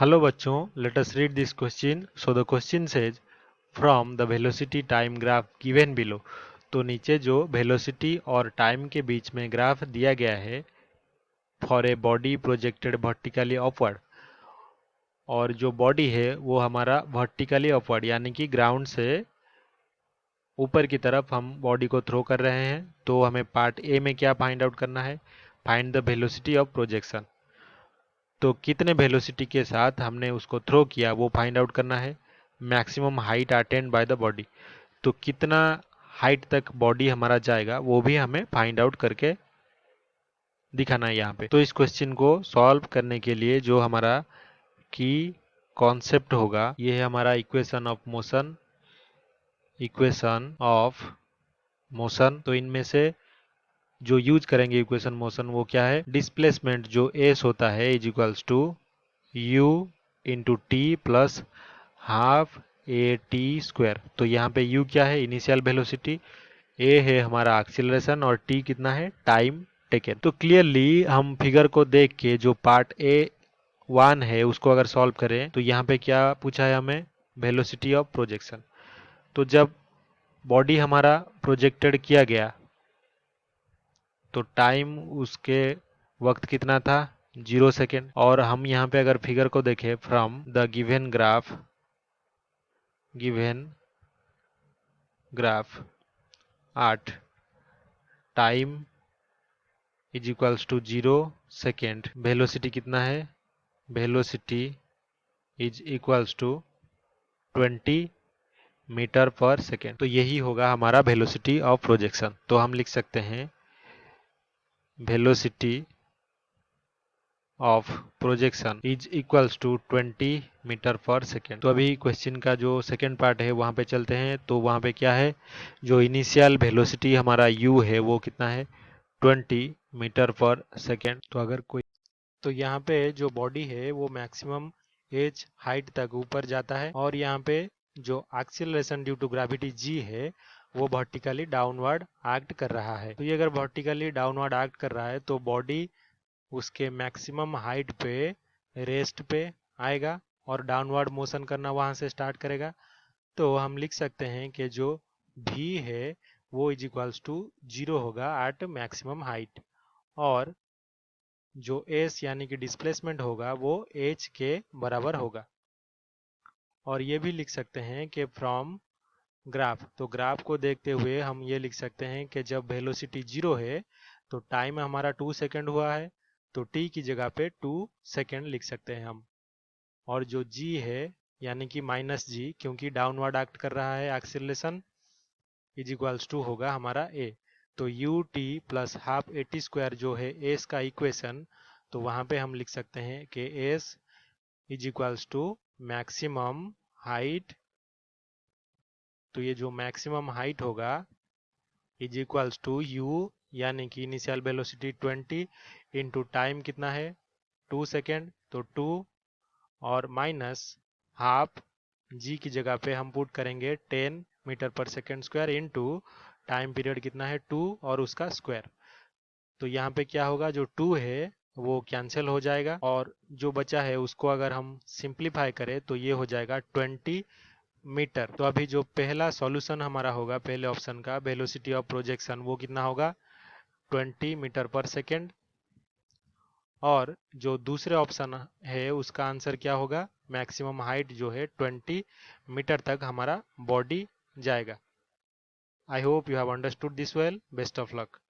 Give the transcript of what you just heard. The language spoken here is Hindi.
Hello बच्चों, let us read this question. So the question says from the velocity time graph given below. तो नीचे जो velocity और time के बीच में ग्राफ दिया गया है for a body projected vertically upward, और जो बॉडी है वो हमारा वर्टिकली अपवर्ड यानी कि ग्राउंड से ऊपर की तरफ हम बॉडी को थ्रो कर रहे हैं। तो हमें पार्ट ए में क्या फाइंड आउट करना है? Find the velocity of projection. तो कितने वेलोसिटी के साथ हमने उसको थ्रो किया वो फाइंड आउट करना है। Maximum height attend by the body, तो कितना हाइट तक बॉडी हमारा जाएगा वो भी हमें फाइंड आउट करके दिखाना है यहाँ पे। तो इस क्वेश्चन को सॉल्व करने के लिए जो हमारा की कॉन्सेप्ट होगा ये है हमारा equation of motion. Equation of motion, तो इनमें से जो यूज करेंगे इक्वेशन मोशन वो क्या है? डिस्प्लेसमेंट जो एस होता है is equals to U into T plus half A T square. तो यहाँ पे u क्या है? इनिशियल वेलोसिटी, a है हमारा एक्सीलरेशन और t कितना है? Time taken. तो क्लियरली हम फिगर को देख के जो पार्ट ए वन है उसको अगर सॉल्व करें तो यहाँ पे क्या पूछा है हमें? Velocity of projection. तो जब बॉडी हमारा प्रोजेक्टेड किया गया तो टाइम उसके वक्त कितना था? 0 सेकेंड। और हम यहाँ पे अगर फिगर को देखें from the given graph at time is equals to 0 second, velocity कितना है? Velocity is equals to 20 metre पर सेकेंड। तो यही होगा हमारा वेलोसिटी ऑफ प्रोजेक्शन। तो हम लिख सकते हैं velocity of projection is equals to 20 metre पर सेकेंड। तो अभी क्वेश्चन का जो सेकेंड पार्ट है वहाँ पे चलते हैं। तो वहाँ पे क्या है? जो इनिशियल वेलोसिटी हमारा u है वो कितना है? 20 मीटर पर सेकेंड। तो अगर कोई, तो यहाँ पे जो बॉडी है वो मैक्सिमम एज हाइट तक ऊपर जाता है, और यहाँ पे जो acceleration due to gravity g है वो वर्टिकली डाउनवर्ड एक्ट कर रहा है। तो ये अगर वर्टिकली डाउनवर्ड एक्ट कर रहा है तो बॉडी उसके मैक्सिमम हाइट पे रेस्ट पे आएगा और डाउनवर्ड मोशन करना वहां से स्टार्ट करेगा। तो हम लिख सकते हैं कि जो v है वो इज इक्वल्स टू 0 होगा एट मैक्सिमम हाइट, और जो s यानी कि डिस्प्लेसमेंट होगा वो h के बराबर होगा। और ये भी लिख सकते हैं कि फ्रॉम ग्राफ, तो ग्राफ को देखते हुए हम ये लिख सकते हैं कि जब वेलोसिटी 0 है तो टाइम हमारा 2 सेकेंड हुआ है, तो t की जगह पे 2 सेकेंड लिख सकते हैं हम। और जो g है यानी कि -g, क्योंकि डाउनवर्ड एक्ट कर रहा है एक्सीलरेशन, इज इक्वल्स टू होगा हमारा a। तो u t plus half A T square जो है s का इक्वेशन, तो वहां पे हम लिख सकते हैं कि s is equals to maximum height. तो ये जो मैक्सिमम हाइट होगा इज इक्वल्स टू u यानी कि इनिशियल वेलोसिटी 20 इंटू टाइम कितना है? 2 सेकेंड, तो 2 और माइनस हाफ g की जगह पे हम पुट करेंगे 10 मीटर पर second square into time period कितना है? 2 और उसका स्क्वायर। तो यहाँ पे क्या होगा? जो 2 है वो कैंसिल हो जाएगा और जो बचा है उसको अगर हम सिंप्लीफाई करें तो ये हो जाएगा 20 मीटर। तो अभी जो पहला सॉल्यूशन हमारा होगा पहले ऑप्शन का वेलोसिटी ऑफ प्रोजेक्शन वो कितना होगा? 20 मीटर पर सेकेंड। और जो दूसरे ऑप्शन है उसका आंसर क्या होगा? मैक्सिमम हाइट जो है 20 मीटर तक हमारा बॉडी जाएगा। I hope you have understood this well. Best of luck.